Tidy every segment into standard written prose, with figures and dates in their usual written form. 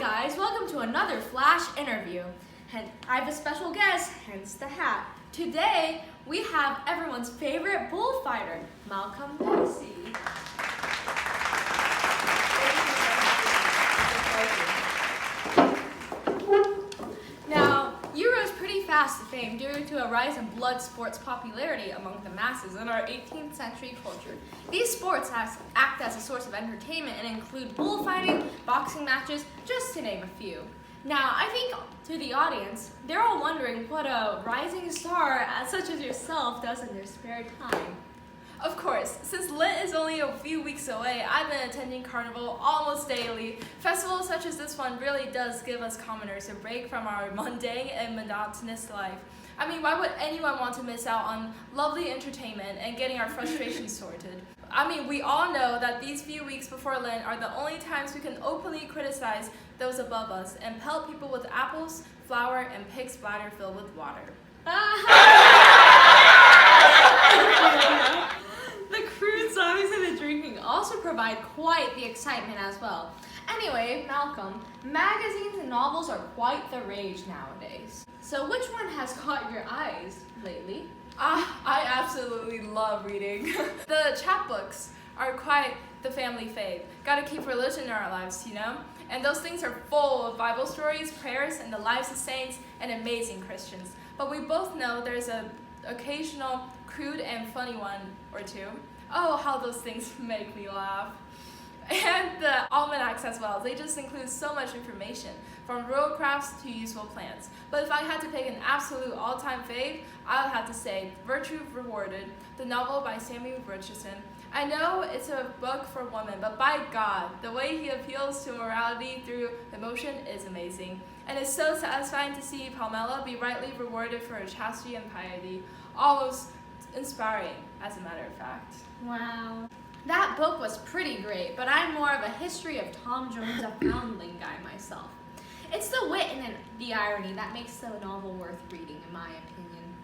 guys, welcome to another Flash interview. And I have a special guest, hence the hat. Today, we have everyone's favorite bullfighter, Malcolm Dempsey. Now, you rose pretty fast to fame due to a rise in blood sports popularity among the masses in our 18th century culture. These sports act as a source of entertainment and include bullfighting, boxing matches, just to name a few. Now, I think to the audience, they're all wondering what a rising star such as yourself does in their spare time. Of course, since Lent is only a few weeks away, I've been attending Carnival almost daily. Festivals such as this one really does give us commoners a break from our mundane and monotonous life. I mean, why would anyone want to miss out on lovely entertainment and getting our frustrations sorted? I mean, we all know that these few weeks before Lent are the only times we can openly criticize those above us and pelt people with apples, flour, and pig's bladder filled with water. The crude songs and the drinking also provide quite the excitement as well. Anyway, Malcolm, magazines and novels are quite the rage nowadays. So which one has caught your eyes lately? I absolutely love reading. The chapbooks are quite the family fave. Gotta keep religion in our lives, you know? And those things are full of Bible stories, prayers, and the lives of saints and amazing Christians. But we both know there's an occasional crude and funny one or two. Oh, how those things make me laugh. And the almanacs as well. They just include so much information, from rural crafts to useful plants. But if I had to pick an absolute all-time fave, I would have to say Virtue Rewarded, the novel by Samuel Richardson. I know it's a book for women, but by God, the way he appeals to morality through emotion is amazing. And it's so satisfying to see Pamela be rightly rewarded for her chastity and piety. Almost inspiring, as a matter of fact. Wow. That book was pretty great, but I'm more of a history of Tom Jones, a foundling guy myself. It's the wit and the irony that makes the novel worth reading, in my opinion.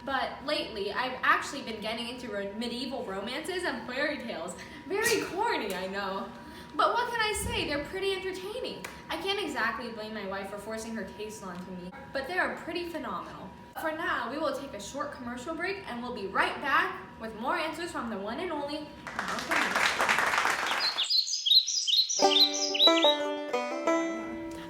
But lately, I've actually been getting into medieval romances and fairy tales. Very corny, I know. But what can I say? They're pretty entertaining. I can't exactly blame my wife for forcing her taste onto me, but they are pretty phenomenal. For now, we will take a short commercial break and we'll be right back with more answers from the one and only Malcolm.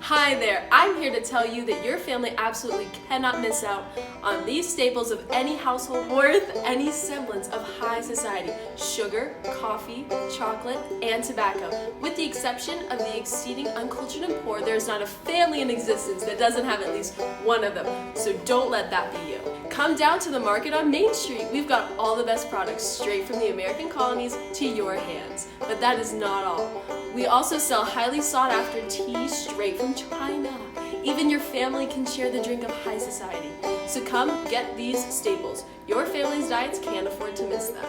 Hi there, I'm here to tell you that your family absolutely cannot miss out on these staples of any household worth any semblance of high society: sugar, coffee, chocolate, and tobacco. With the exception of the exceeding uncultured and poor, there's not a family in existence that doesn't have at least one of them, so don't let that be you. Come down to the market on Main Street. We've got all the best products straight from the American colonies to your hands. But that is not all. We also sell highly sought after tea straight from China. Even your family can share the drink of high society. So come get these staples. Your family's diets can't afford to miss them.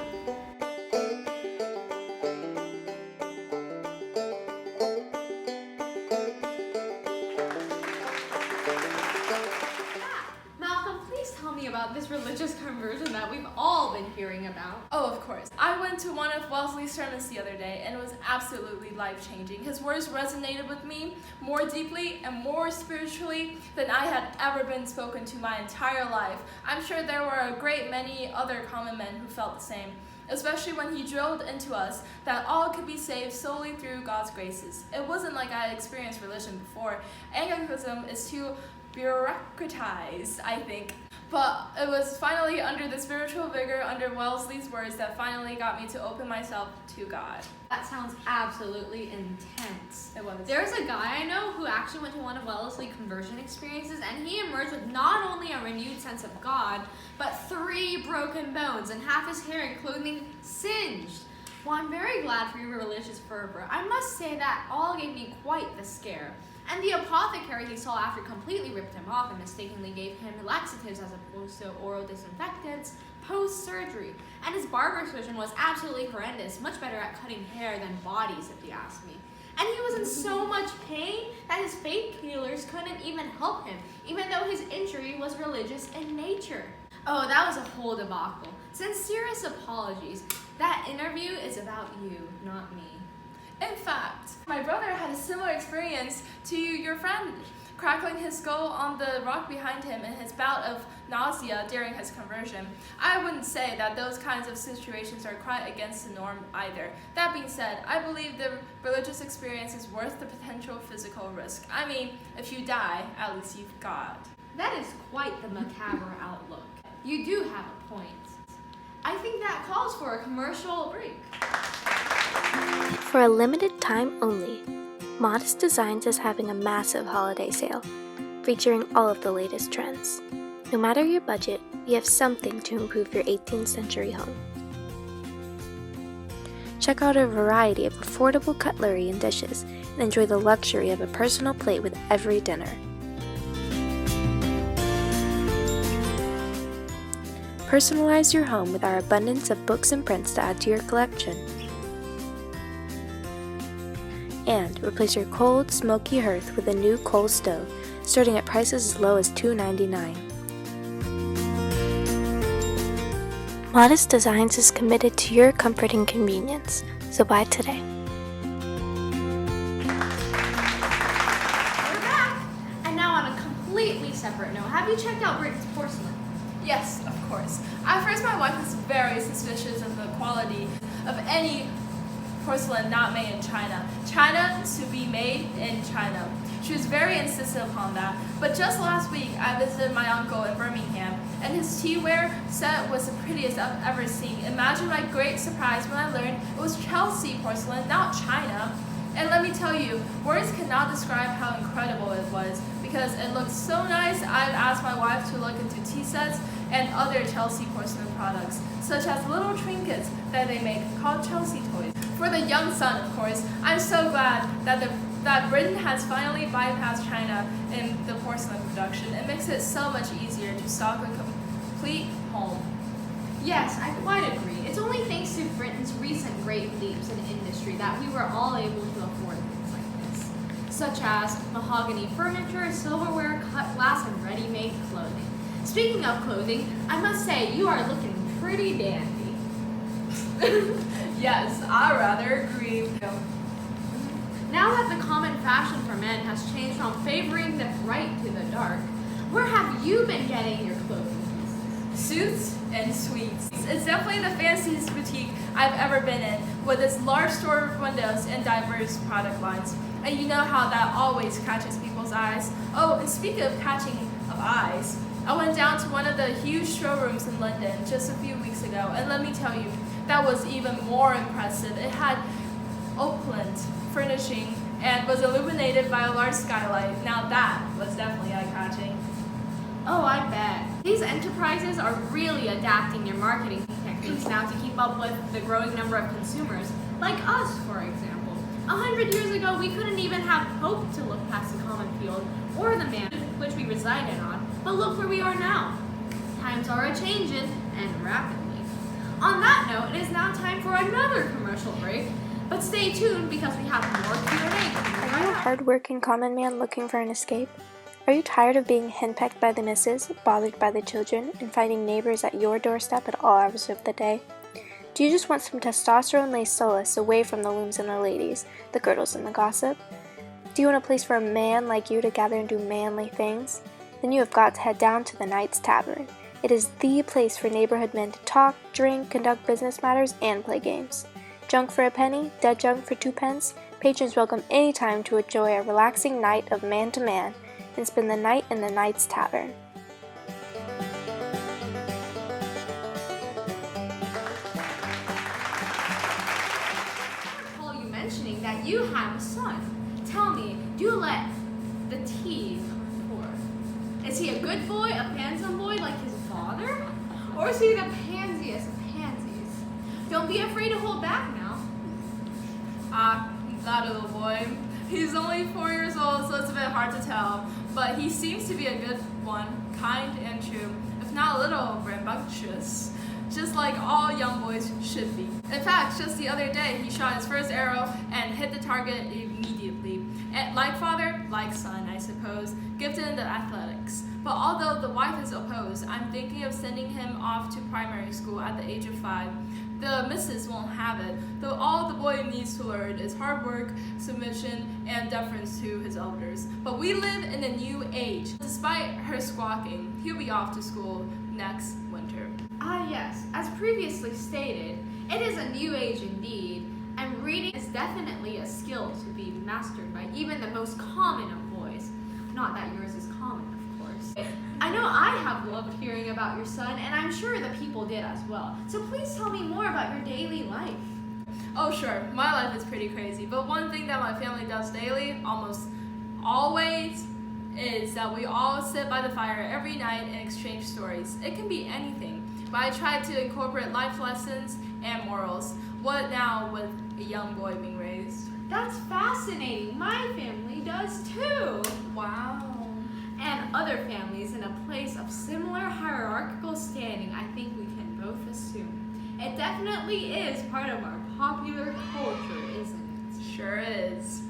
About this religious conversion that we've all been hearing about. Oh, of course. I went to one of Wesley's sermons the other day and it was absolutely life-changing. His words resonated with me more deeply and more spiritually than I had ever been spoken to my entire life. I'm sure there were a great many other common men who felt the same, especially when he drilled into us that all could be saved solely through God's graces. It wasn't like I had experienced religion before. Anglicanism is too bureaucratized, I think. But it was finally under the spiritual vigor under Wellesley's words that finally got me to open myself to God. That sounds absolutely intense. It was. There's a guy I know who actually went to one of Wellesley's conversion experiences, and he emerged with not only a renewed sense of God, but 3 broken bones and half his hair and clothing singed. Well, I'm very glad for your religious fervor. I must say that all gave me quite the scare. And the apothecary he saw after completely ripped him off and mistakenly gave him laxatives as opposed to oral disinfectants post-surgery. And his barber surgeon was absolutely horrendous, much better at cutting hair than bodies, if you ask me. And he was in so much pain that his faith healers couldn't even help him, even though his injury was religious in nature. Oh, that was a whole debacle. Sincerest apologies. That interview is about you, not me. In fact, my brother had a similar experience to your friend crackling his skull on the rock behind him in his bout of nausea during his conversion. I wouldn't say that those kinds of situations are quite against the norm either. That being said, I believe the religious experience is worth the potential physical risk. I mean, if you die, at least you've got. That is quite the macabre outlook. You do have a point. I think that calls for a commercial break. For a limited time only, Modest Designs is having a massive holiday sale, featuring all of the latest trends. No matter your budget, we have something to improve your 18th century home. Check out a variety of affordable cutlery and dishes, and enjoy the luxury of a personal plate with every dinner. Personalize your home with our abundance of books and prints to add to your collection. And replace your cold, smoky hearth with a new coal stove, starting at prices as low as $2.99. Modest Designs is committed to your comfort and convenience, so buy today. We're back! And now on a completely separate note, have you checked out Britain's porcelain? Yes, of course. At first, my wife was very suspicious of the quality of any porcelain not made in China. China to be made in China. She was very insistent upon that. But just last week, I visited my uncle in Birmingham, and his teaware set was the prettiest I've ever seen. Imagine my great surprise when I learned it was Chelsea porcelain, not China. And let me tell you, words cannot describe how incredible it was, because it looked so nice. I've asked my wife to look into tea sets and other Chelsea porcelain products, such as little trinkets that they make called Chelsea toys. For the young son, of course, I'm so glad that Britain has finally bypassed China in the porcelain production. It makes it so much easier to stock a complete home. Yes, I quite agree. It's only thanks to Britain's recent great leaps in industry that we were all able to afford things like this, such as mahogany furniture, silverware, cut glass, and ready-made clothing. Speaking of clothing, I must say you are looking pretty dandy. Yes, I rather agree. Now that the common fashion for men has changed from favoring the bright to the dark, where have you been getting your clothing pieces? Suits and suites. It's definitely the fanciest boutique I've ever been in, with its large store windows and diverse product lines. And you know how that always catches people's eyes. Oh, and speaking of catching of eyes, I went down to one of the huge showrooms in London just a few weeks ago, and let me tell you, that was even more impressive. It had opulent furnishing and was illuminated by a large skylight. Now that was definitely eye-catching. Oh, I bet. These enterprises are really adapting their marketing techniques now to keep up with the growing number of consumers, like us, for example. 100 years ago, we couldn't even have hoped to look past the common field or the man which we resided on, but look where we are now. Times are a-changin', and rapidly. On that note, it is now time for another commercial break, but stay tuned because we have more Q&A. Are you a hard-working common man looking for an escape? Are you tired of being henpecked by the missus, bothered by the children, and finding neighbors at your doorstep at all hours of the day? Do you just want some testosterone-laced solace away from the looms and the ladies, the girdles and the gossip? Do you want a place for a man like you to gather and do manly things? Then you have got to head down to the Knight's Tavern. It is the place for neighborhood men to talk, drink, conduct business matters, and play games. Junk for a penny, dead junk for 2 pence. Patrons welcome any time to enjoy a relaxing night of man-to-man and spend the night in the Knight's Tavern. I recall you mentioning that you have a son. Tell me, do you let the tea come forth? Is he a good boy, a handsome boy like his father? Or is he the pansiest of pansies? Don't be afraid to hold back now. That little boy. He's only 4 years old, so it's a bit hard to tell. But he seems to be a good one, kind and true, if not a little rambunctious, just like all young boys should be. In fact, just the other day, he shot his first arrow and hit the target immediately. And like father, like son, I suppose, gifted in the athletics. But although the wife is opposed, I'm thinking of sending him off to primary school at the age of 5. The missus won't have it, though all the boy needs to learn is hard work, submission, and deference to his elders. But we live in a new age. Despite her squawking, he'll be off to school next winter. Ah yes, as previously stated, it is a new age indeed, and reading is definitely a skill to be mastered by even the most common of boys. Not that yours is common, of course. I know I have loved hearing about your son, and I'm sure the people did as well. So please tell me more about your daily life. Oh sure, my life is pretty crazy, but one thing that my family does daily, almost always, is that we all sit by the fire every night and exchange stories. It can be anything, but I try to incorporate life lessons and morals. What now with a young boy being raised? That's fascinating. My family does too. Wow. And other families in a place of similar hierarchical standing, I think we can both assume. It definitely is part of our popular culture, isn't it? Sure is.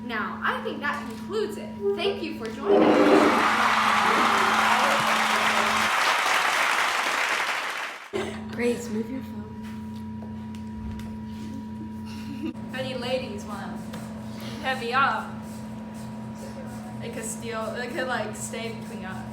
Now, I think that concludes it. Thank you for joining us. Grace, move your phone. Any ladies want to heavy up? It could stay between us.